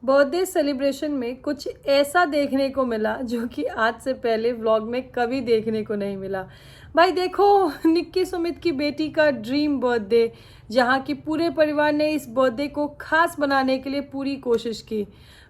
Birthday celebration में कुछ ऐसा देखने को मिला जो कि आज से पहले व्लॉग में कभी देखने को नहीं मिला। भाई देखो, निक्की सुमित की बेटी का ड्रीम बर्थडे, जहाँ की पूरे परिवार ने इस बर्थडे को खास बनाने के लिए पूरी कोशिश की।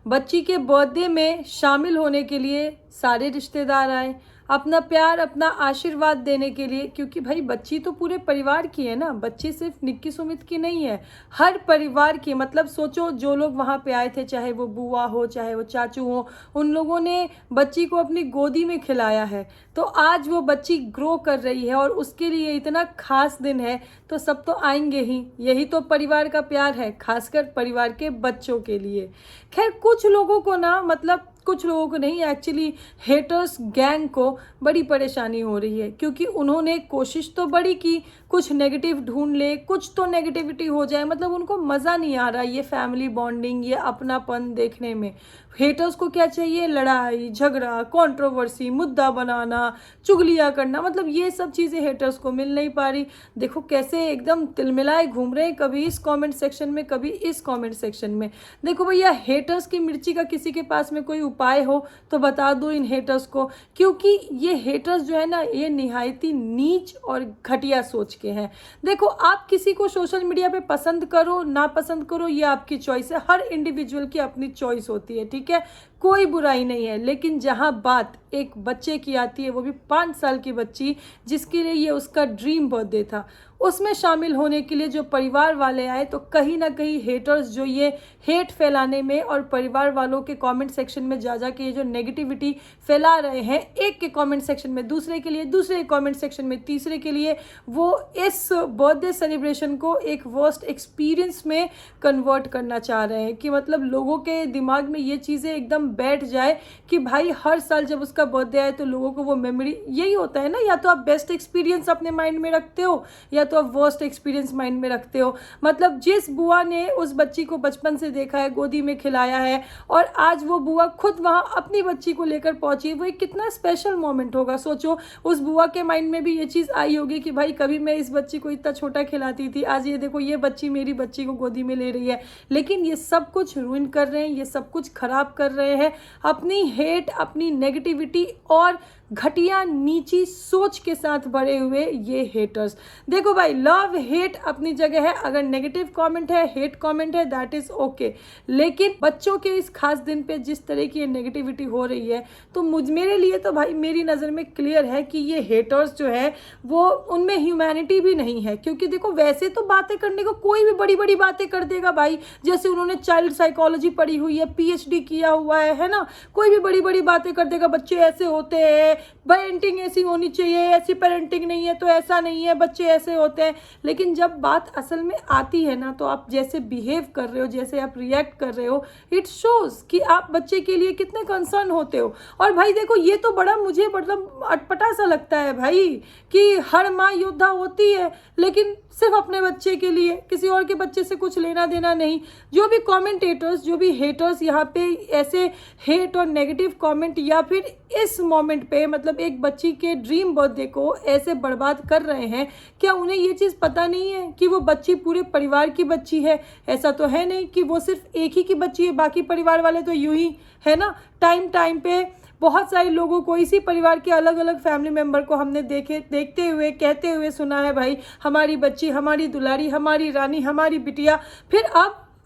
बच्ची के बर्थडे में शामिल होने के लिए सारे रिश्तेदार आए, अपना प्यार अपना आशीर्वाद देने के लिए, क्योंकि भाई बच्ची तो पूरे परिवार की है ना, बच्ची सिर्फ निक्की सुमित की नहीं है, हर परिवार की। मतलब सोचो, जो लोग वहाँ पे आए थे, चाहे वो बुआ हो चाहे वो चाचू हो, उन लोगों ने बच्ची को अपनी गोदी में खिलाया है। तो आज वो बच्ची ग्रो कर रही है और उसके लिए इतना खास दिन है, तो सब तो आएंगे ही। यही तो परिवार का प्यार है, खासकर परिवार के बच्चों के लिए। खैर, कुछ लोगों को ना, मतलब कुछ लोगों को नहीं, एक्चुअली हेटर्स गैंग को बड़ी परेशानी हो रही है, क्योंकि उन्होंने कोशिश तो बड़ी की, कुछ नेगेटिव ढूंढ ले, कुछ तो नेगेटिविटी हो जाए। मतलब उनको मज़ा नहीं आ रहा ये फैमिली बॉन्डिंग, ये अपनापन देखने में। हेटर्स को क्या चाहिए? लड़ाई झगड़ा, कंट्रोवर्सी, मुद्दा बनाना, चुगलियाँ करना। मतलब ये सब चीज़ें हेटर्स को मिल नहीं पा रही। देखो कैसे एकदम तिलमिलाए घूम रहे हैं, कभी इस कमेंट सेक्शन में कभी इस कमेंट सेक्शन में। देखो भैया, हेटर्स की मिर्ची का किसी के पास में कोई उपाय हो तो बता दो इन हेटर्स को, क्योंकि ये हेटर्स जो है ना, ये निहायती नीच और घटिया सोच के हैं। देखो, आप किसी को सोशल मीडिया पे पसंद करो ना पसंद करो, ये आपकी चॉइस है, हर इंडिविजुअल की अपनी चॉइस होती है, ठीक है, कोई बुराई नहीं है। लेकिन जहां बात एक बच्चे की आती है, वो भी 5 साल की बच्ची, जिसके लिए ये उसका ड्रीम बर्थडे था, उसमें शामिल होने के लिए जो परिवार वाले आए, तो कहीं ना कहीं हेटर्स जो ये हेट फैलाने में और परिवार वालों के कमेंट सेक्शन में जा के ये जो नेगेटिविटी फैला रहे हैं, एक के कमेंट सेक्शन में दूसरे के लिए, दूसरे कमेंट सेक्शन में तीसरे के लिए, वो इस बर्थडे सेलिब्रेशन को एक वर्स्ट एक्सपीरियंस में कन्वर्ट करना चाह रहे हैं। कि मतलब लोगों के दिमाग में ये चीज़ें एकदम बैठ जाए कि भाई हर साल जब उसका बर्थडे आए तो लोगों को वो मेमोरी, यही होता है ना, या तो आप बेस्ट एक्सपीरियंस अपने माइंड में रखते हो या तो आप वर्स्ट एक्सपीरियंस माइंड में रखते हो। मतलब जिस बुआ ने उस बच्ची को बचपन से देखा है, गोदी में खिलाया है, और आज वो बुआ खुद वहाँ अपनी बच्ची को लेकर पहुंची, वो एक कितना स्पेशल मोमेंट होगा। सोचो, उस बुआ के माइंड में भी ये चीज़ आई होगी कि भाई कभी मैं इस बच्ची को इतना छोटा खिलाती थी, आज ये देखो ये बच्ची मेरी बच्ची को गोदी में ले रही है। लेकिन ये सब कुछ रूइन कर रहे हैं, ये सब कुछ खराब कर रहे हैं अपनी हेट, अपनी नेगेटिविटी और घटिया नीची सोच के साथ भरे हुए ये हेटर्स। देखो भाई, लव हेट अपनी जगह है, अगर नेगेटिव कमेंट है, हेट कमेंट है, दैट इज ओके। लेकिन बच्चों के इस खास दिन पे जिस तरह की ये नेगेटिविटी हो रही है, तो मेरे लिए तो भाई मेरी नज़र में क्लियर है कि ये हेटर्स जो है वो, उनमें ह्यूमैनिटी भी नहीं है। क्योंकि देखो, वैसे तो बातें करने को कोई भी बड़ी बड़ी बातें कर देगा भाई, जैसे उन्होंने चाइल्ड साइकोलॉजी पढ़ी हुई है, PhD किया हुआ है ना, कोई भी बड़ी बड़ी बातें कर देगा, बच्चे ऐसे होते हैं, पेरेंटिंग ऐसी होनी चाहिए, ऐसी पेरेंटिंग नहीं है तो ऐसा नहीं है, बच्चे ऐसे होते हैं। लेकिन जब बात असल में आती है ना, तो आप जैसे बिहेव कर रहे हो, जैसे आप रिएक्ट कर रहे हो, इट शोज कि आप बच्चे के लिए कितने कंसर्न होते हो। और भाई देखो, ये तो बड़ा मुझे मतलब अटपटा सा लगता है भाई, कि हर माँ योद्धा होती है लेकिन सिर्फ अपने बच्चे के लिए, किसी और के बच्चे से कुछ लेना देना नहीं। जो भी कमेंटेटर्स, जो भी हेटर्स यहाँ पे ऐसे हेट और नेगेटिव कमेंट, या फिर इस मोमेंट पे मतलब एक बच्ची के ड्रीम बर्थडे को ऐसे बर्बाद कर रहे हैं, क्या उन्हें ये चीज़ पता नहीं है कि वो बच्ची पूरे परिवार की बच्ची है? ऐसा तो है नहीं कि वो सिर्फ एक ही की बच्ची है, बाकी परिवार वाले तो यूं ही है ना। टाइम टाइम पे बहुत सारे लोगों को, इसी परिवार के अलग अलग फैमिली मेम्बर को हमने देखते हुए कहते हुए सुना है, भाई हमारी बच्ची, हमारी दुलारी, हमारी रानी, हमारी बिटिया। फिर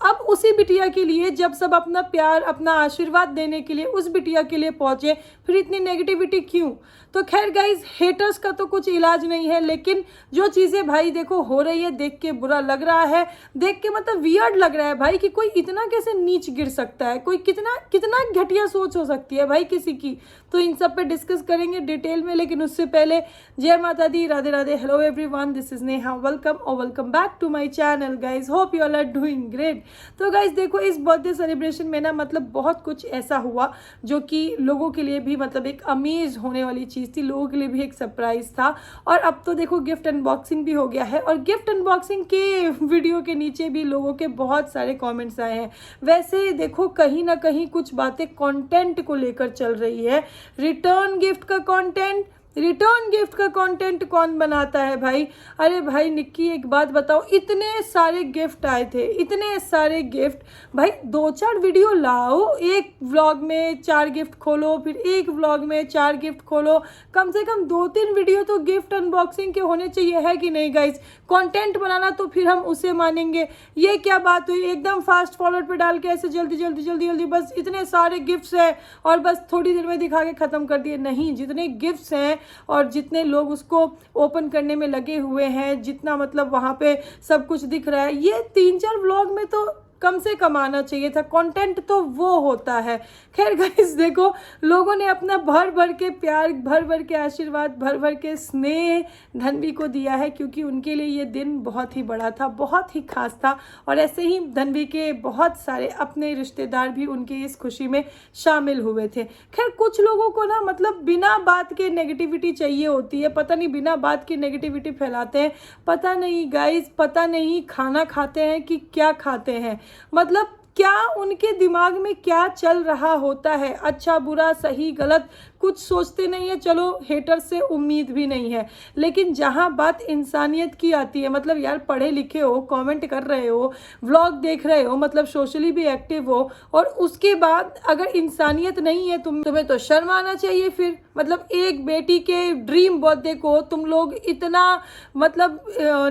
अब उसी बिटिया के लिए जब सब अपना प्यार अपना आशीर्वाद देने के लिए उस बिटिया के लिए पहुंचे, फिर इतनी नेगेटिविटी क्यों? तो खैर गाइज, हेटर्स का तो कुछ इलाज नहीं है। लेकिन जो चीज़ें भाई देखो हो रही है, देख के बुरा लग रहा है, देख के मतलब वियर्ड लग रहा है भाई, कि कोई इतना कैसे नीच गिर सकता है, कोई कितना कितना घटिया सोच हो सकती है भाई किसी की। तो इन सब पे डिस्कस करेंगे डिटेल में, लेकिन उससे पहले जय माता दी, Radhe Radhe, hello everyone, this is Neha, welcome और welcome back to my channel guys, hope you all are doing great. तो गाइज देखो, इस बर्थडे सेलिब्रेशन में ना मतलब बहुत कुछ ऐसा हुआ जो कि लोगों के लिए भी मतलब एक अमेज होने वाली चीज़ थी, लोगों के लिए भी एक सरप्राइज था। और अब तो देखो गिफ्ट अनबॉक्सिंग भी हो गया है, और गिफ्ट अनबॉक्सिंग के वीडियो के नीचे भी लोगों के बहुत सारे कमेंट्स आए हैं। वैसे देखो, कहीं ना कहीं कुछ बातें कंटेंट को लेकर चल रही है, रिटर्न गिफ्ट का कंटेंट रिटर्न गिफ्ट का कंटेंट कौन बनाता है भाई? अरे भाई निक्की एक बात बताओ, इतने सारे गिफ्ट आए थे, इतने सारे गिफ्ट, भाई 2-4 वीडियो लाओ, एक व्लॉग में 4 गिफ्ट खोलो, फिर एक व्लॉग में 4 गिफ्ट खोलो, कम से कम 2-3 वीडियो तो गिफ्ट अनबॉक्सिंग के होने चाहिए, है कि नहीं गाइज? कंटेंट बनाना तो फिर हम उसे मानेंगे। ये क्या बात हुई एकदम फास्ट फॉरवर्ड पे डाल के ऐसे जल्दी जल्दी जल्दी जल्दी बस इतने सारे गिफ्ट्स हैं और बस थोड़ी देर में दिखा के ख़त्म कर दिए? नहीं, जितने गिफ्ट्स हैं और जितने लोग उसको ओपन करने में लगे हुए हैं, जितना मतलब वहाँ पे सब कुछ दिख रहा है, ये 3-4 व्लॉग में तो कम से कम आना चाहिए था। कंटेंट तो वो होता है। खैर गाइस देखो, लोगों ने अपना भर भर के प्यार, भर भर के आशीर्वाद, भर भर के स्नेह धन्वी को दिया है, क्योंकि उनके लिए ये दिन बहुत ही बड़ा था, बहुत ही खास था। और ऐसे ही धन्वी के बहुत सारे अपने रिश्तेदार भी उनकी इस खुशी में शामिल हुए थे। खैर कुछ लोगों को ना मतलब बिना बात के नेगेटिविटी चाहिए होती है, पता नहीं बिना बात की नेगेटिविटी फैलाते हैं, पता नहीं गाइस, पता नहीं खाना खाते हैं कि क्या खाते हैं, मतलब क्या उनके दिमाग में क्या चल रहा होता है, अच्छा बुरा सही गलत कुछ सोचते नहीं है। चलो हेटर से उम्मीद भी नहीं है, लेकिन जहाँ बात इंसानियत की आती है, मतलब यार पढ़े लिखे हो, कमेंट कर रहे हो, व्लॉग देख रहे हो, मतलब सोशली भी एक्टिव हो, और उसके बाद अगर इंसानियत नहीं है तुम्हें तो शर्म आना चाहिए। फिर मतलब एक बेटी के ड्रीम बर्थडे को तुम लोग इतना मतलब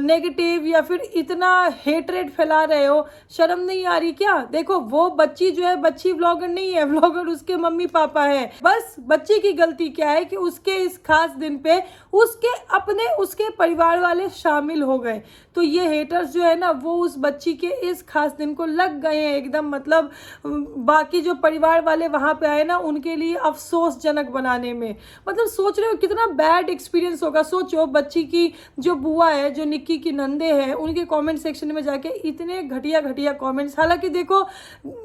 नेगेटिव या फिर इतना हेटरेट फैला रहे हो, शर्म नहीं आ रही क्या? देखो वो बच्ची जो है, बच्ची व्लॉगर नहीं है, व्लॉगर उसके मम्मी पापा है। बस बच्ची की गलती क्या है कि उसके इस खास दिन पे उसके परिवार वाले शामिल हो गए, तो ये हेटर्स जो है ना वो उस बच्ची के इस खास दिन को लग गए हैं एकदम, मतलब बाकी जो परिवार वाले वहां पे आए ना उनके लिए अफसोसजनक बनाने में। मतलब सोच रहे हो कितना बैड एक्सपीरियंस होगा? सोचो बच्ची की जो बुआ है, जो निक्की की नंदे हैं, उनके कमेंट सेक्शन में जाके इतने घटिया घटिया कमेंट्स। हालांकि देखो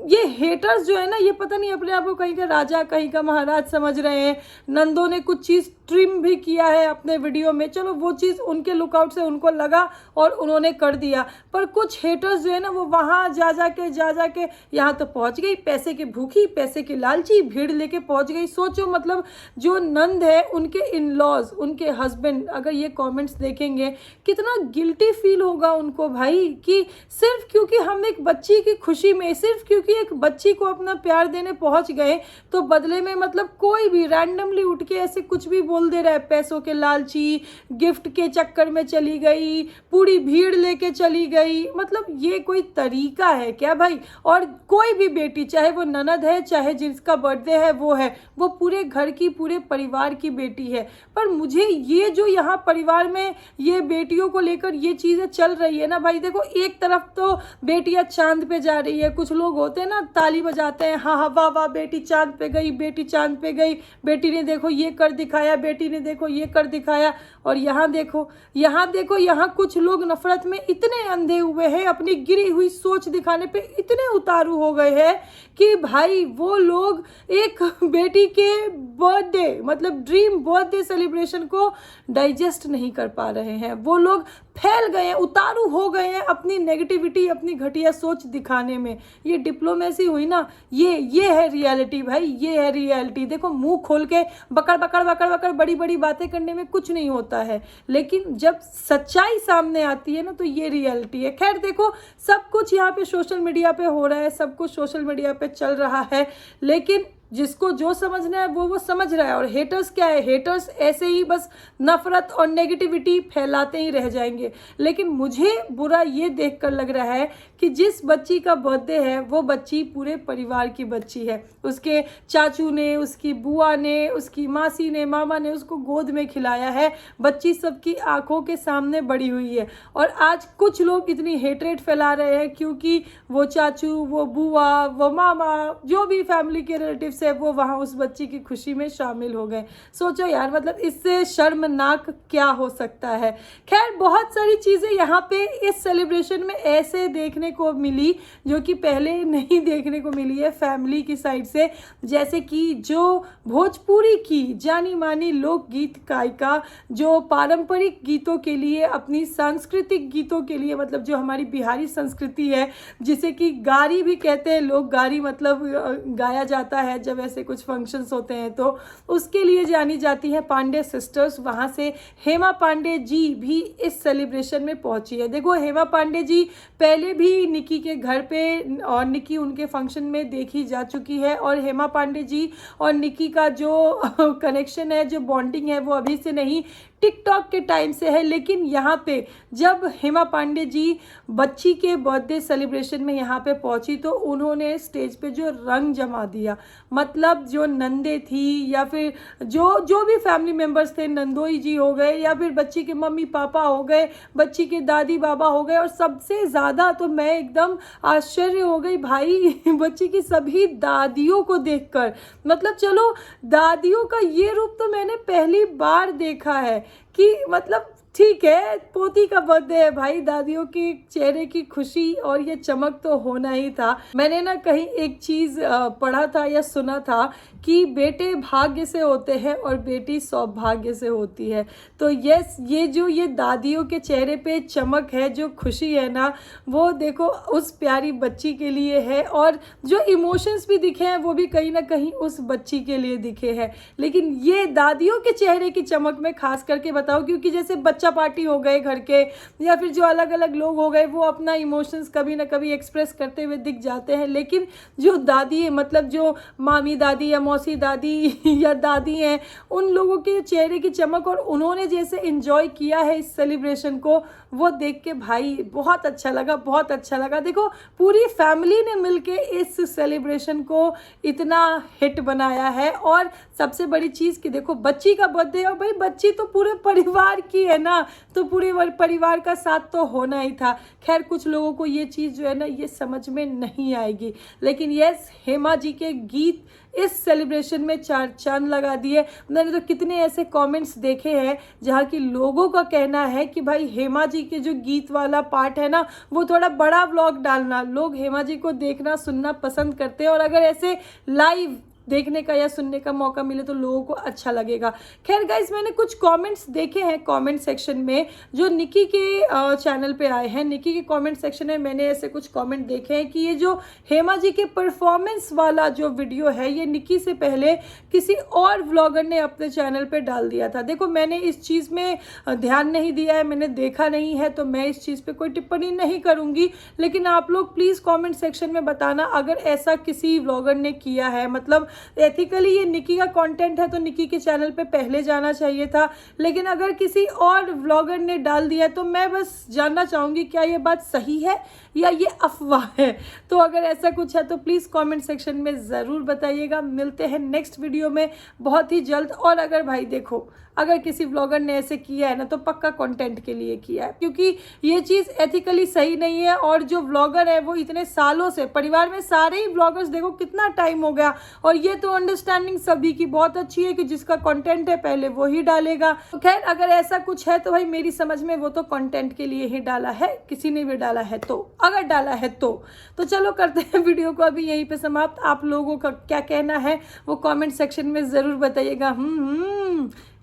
ये हेटर्स जो है ना, ये पता नहीं अपने आप को कहीं का राजा कहीं का महाराज समझ रहे हैं। नंदों ने कुछ चीज़ ट्रिम भी किया है अपने वीडियो में, चलो वो चीज़ उनके लुकआउट से उनको लगा और उन्होंने कर दिया, पर कुछ हेटर्स जो है ना वो वहाँ जा के यहाँ तो पहुँच गई, पैसे की भूखी, पैसे की लालची, भीड़ लेके पहुँच गई। सोचो मतलब जो नंद है उनके इन लॉज, उनके हस्बैंड अगर ये कमेंट्स देखेंगे कितना गिल्टी फील होगा उनको भाई, कि सिर्फ क्योंकि हम एक बच्ची की खुशी में, सिर्फ क्योंकि एक बच्ची को अपना प्यार देने पहुँच गए, तो बदले में मतलब कोई भी रैंडमली उठ के ऐसे कुछ भी बोल दे रहा है, पैसों के लालची, गिफ्ट के चक्कर में चली गई, पूरी भीड़ लेके चली गई। मतलब ये कोई तरीका है क्या भाई? और कोई भी बेटी, चाहे वो ननद है, चाहे जिसका बर्थडे है वो पूरे घर की, पूरे परिवार की बेटी है। पर मुझे ये जो यहाँ परिवार में ये बेटियों को लेकर ये चीज़ें चल रही है ना भाई, देखो एक तरफ तो बेटियाँ चांद पे जा रही है, कुछ लोग होते हैं ना ताली बजाते हैं, हाँ हाँ वाह वाह बेटी चांद पे गई, बेटी चांद पे गई, बेटी ने देखो ये कर दिखाया, बेटी ने देखो ये कर दिखाया। और यहाँ देखो यहाँ कुछ लोग नफरत में इतने अंधे हुए हैं, अपनी गिरी हुई सोच दिखाने पे इतने उतारू हो गए हैं कि भाई वो लोग एक बेटी के बर्थडे मतलब ड्रीम बर्थडे सेलिब्रेशन को डाइजेस्ट नहीं कर पा रहे हैं। वो लोग फैल गए हैं, उतारू हो गए हैं अपनी नेगेटिविटी, अपनी घटिया सोच दिखाने में। ये डिप्लोमेसी हुई ना, ये है रियलिटी भाई, ये है रियलिटी। देखो मुंह खोल के बकड़ बकड़ बड़ी बड़ी बातें करने में कुछ नहीं होता है, लेकिन जब सच्चाई सामने आती है ना तो ये रियलिटी है। खैर देखो सब कुछ यहाँ पे सोशल मीडिया पे हो रहा है, सब कुछ सोशल मीडिया पे चल रहा है, लेकिन जिसको जो समझना है वो समझ रहा है। और हेटर्स क्या है? हेटर्स ऐसे ही बस नफरत और नेगेटिविटी फैलाते ही रह जाएंगे। लेकिन मुझे बुरा ये देखकर लग रहा है कि जिस बच्ची का बर्थडे है वो बच्ची पूरे परिवार की बच्ची है, उसके चाचू ने, उसकी बुआ ने, उसकी मासी ने, मामा ने उसको गोद में खिलाया है, बच्ची सबकी आंखों के सामने बड़ी हुई है। और आज कुछ लोग इतनी हेटरेट फैला रहे हैं क्योंकि वो चाचू, वो बुआ, वो मामा, जो भी फैमिली के रिलेटिव्स है वो वहाँ उस बच्ची की खुशी में शामिल हो गए। सोचो यार, मतलब इससे शर्मनाक क्या हो सकता है। खैर बहुत सारी चीज़ें यहाँ पे इस सेलिब्रेशन में ऐसे देखने को मिली जो कि पहले नहीं देखने को मिली है फैमिली की साइड से। जैसे कि जो भोजपुरी की जानी मानी लोकगीत गायिका, जो पारंपरिक गीतों के लिए, अपनी सांस्कृतिक गीतों के लिए, मतलब जो हमारी बिहारी संस्कृति है जिसे कि गारी भी कहते हैं लोग, गारी मतलब गाया जाता है जब जब ऐसे कुछ फंक्शंस होते हैं तो उसके लिए जानी जाती है पांडे सिस्टर्स। वहाँ से हेमा पांडे जी भी इस सेलिब्रेशन में पहुंची है। देखो हेमा पांडे जी पहले भी निकी के घर पे और निकी उनके फंक्शन में देखी जा चुकी है, और हेमा पांडे जी और निकी का जो कनेक्शन है, जो बॉन्डिंग है, वो अभी से नहीं टिकटॉक के टाइम से है। लेकिन यहाँ पे जब हेमा पांडे जी बच्ची के बर्थडे सेलिब्रेशन में यहाँ पे पहुँची तो उन्होंने स्टेज पे जो रंग जमा दिया, मतलब जो नंदे थी या फिर जो भी फैमिली मेम्बर्स थे, नंदोई जी हो गए या फिर बच्ची के मम्मी पापा हो गए, बच्ची के दादी बाबा हो गए, और सबसे ज़्यादा तो मैं एकदम आश्चर्य हो गई भाई बच्ची की सभी दादियों को देखकर। मतलब चलो दादियों का ये रूप तो मैंने पहली बार देखा है कि मतलब ठीक है, पोती का बर्थडे है भाई, दादियों की चेहरे की खुशी और ये चमक तो होना ही था। मैंने ना कहीं एक चीज़ पढ़ा था या सुना था कि बेटे भाग्य से होते हैं और बेटी सौभाग्य से होती है। तो यस, ये दादियों के चेहरे पे चमक है, जो खुशी है ना, वो देखो उस प्यारी बच्ची के लिए है, और जो इमोशंस भी दिखे हैं वो भी कहीं ना कहीं उस बच्ची के लिए दिखे हैं। लेकिन ये दादियों के चेहरे की चमक में खास करके बताओ, क्योंकि जैसे बच्चा पार्टी हो गए घर के या फिर जो अलग अलग लोग हो गए, वो अपना इमोशंस कभी ना कभी एक्सप्रेस करते हुए दिख जाते हैं, लेकिन जो दादी मतलब जो मामी दादी या मौसी दादी या दादी हैं, उन लोगों के चेहरे की चमक और उन्होंने जैसे एंजॉय किया है इस सेलिब्रेशन को, वो देख के भाई बहुत अच्छा लगा, बहुत अच्छा लगा। देखो पूरी फैमिली ने मिलके इस सेलिब्रेशन को इतना हिट बनाया है, और सबसे बड़ी चीज़ कि देखो बच्ची का बर्थडे, और भाई बच्ची तो पूरे परिवार की है ना, तो पूरे परिवार का साथ तो होना ही था। खैर कुछ लोगों को ये चीज़ जो है ना ये समझ में नहीं आएगी, लेकिन यस, हेमा जी के गीत इस सेलिब्रेशन में चार चांद लगा दिए। मैंने तो कितने ऐसे कमेंट्स देखे हैं जहाँ की लोगों का कहना है कि भाई हेमा जी के जो गीत वाला पार्ट है ना, वो थोड़ा बड़ा व्लॉग डालना, लोग हेमा जी को देखना सुनना पसंद करते हैं, और अगर ऐसे लाइव देखने का या सुनने का मौका मिले तो लोगों को अच्छा लगेगा। खैर गाइस, मैंने कुछ कमेंट्स देखे हैं कमेंट सेक्शन में जो निकी के चैनल पे आए हैं। निकी के कमेंट सेक्शन में मैंने ऐसे कुछ कमेंट देखे हैं कि ये जो हेमा जी के परफॉर्मेंस वाला जो वीडियो है, ये निकी से पहले किसी और व्लॉगर ने अपने चैनल पे डाल दिया था। देखो मैंने इस चीज़ में ध्यान नहीं दिया है, मैंने देखा नहीं है, तो मैं इस चीज़ पे कोई टिप्पणी नहीं करूँगी, लेकिन आप लोग प्लीज़ कॉमेंट सेक्शन में बताना अगर ऐसा किसी व्लॉगर ने किया है। मतलब एथिकली ये निकी का कंटेंट है तो निकी के चैनल पे पहले जाना चाहिए था, लेकिन अगर किसी और व्लॉगर ने डाल दिया तो मैं बस जानना चाहूँगी क्या ये बात सही है या ये अफवाह है। तो अगर ऐसा कुछ है तो प्लीज़ कमेंट सेक्शन में ज़रूर बताइएगा। मिलते हैं नेक्स्ट वीडियो में बहुत ही जल्द। और अगर भाई देखो, अगर किसी व्लॉगर ने ऐसे किया है ना तो पक्का कंटेंट के लिए किया है, क्योंकि ये चीज़ एथिकली सही नहीं है। और जो व्लॉगर है वो इतने सालों से परिवार में सारे ही व्लॉगर्स देखो कितना टाइम हो गया, और ये तो अंडरस्टैंडिंग सभी की बहुत अच्छी है कि जिसका कंटेंट है पहले वो ही डालेगा। तो खैर अगर ऐसा कुछ है तो भाई मेरी समझ में वो तो कंटेंट के लिए ही डाला है, किसी ने भी डाला है तो, अगर डाला है तो चलो करते हैं वीडियो को अभी यहीं पे समाप्त। आप लोगों का क्या कहना है वो कमेंट सेक्शन में ज़रूर बताइएगा।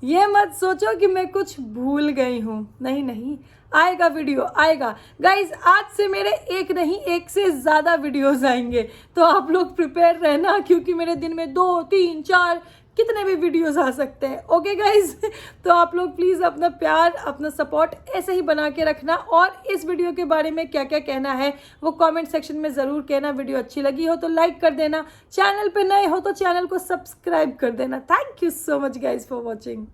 ये मत सोचो कि मैं कुछ भूल गई हूँ, नहीं नहीं, आएगा वीडियो आएगा गाइज। आज से मेरे एक नहीं एक से ज़्यादा वीडियोस आएंगे, तो आप लोग प्रिपेयर रहना, क्योंकि मेरे दिन में 2 3 4 कितने भी वीडियोस आ सकते हैं। ओके गाइज, तो आप लोग प्लीज़ अपना प्यार अपना सपोर्ट ऐसे ही बना के रखना, और इस वीडियो के बारे में क्या क्या कहना है वो कमेंट सेक्शन में ज़रूर कहना। वीडियो अच्छी लगी हो तो लाइक कर देना, चैनल पे नए हो तो चैनल को सब्सक्राइब कर देना। Thank you so much guys for watching.